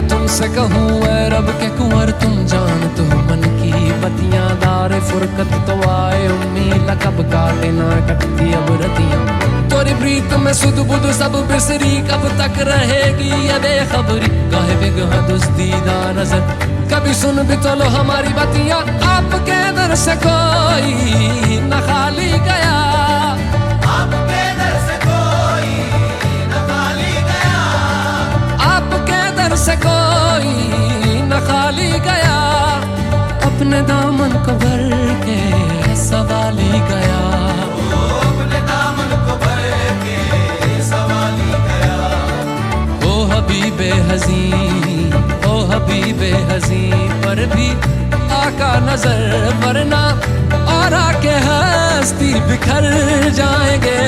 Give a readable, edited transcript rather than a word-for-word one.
तुमसे कहूँ ऐ रब के कुंवर तुम जानते हो मन की बतियां दारे फुरकत तो आए उम्मीद कब काटे ना कटती अब रतियां तोरी प्रीत में सुध बुध सब बिसरी कब तक रहेगी ये बेखबरी काहे बिगहा दुस्तीदा नजर कभी सुन भी तो लो हमारी बतियां आपके दर से कोई न खाली गया आपके दर से कोई न खाली गया आपके दर से कोई न खाली गया अपने दामन को भर के सवाली गया अपने दामन को भर के सवाली गया ओ हबीबे हज़ीं ओ हबीबे हज़ीं पर भी आका नजर वरना और आके हस्ती बिखर जाएंगे।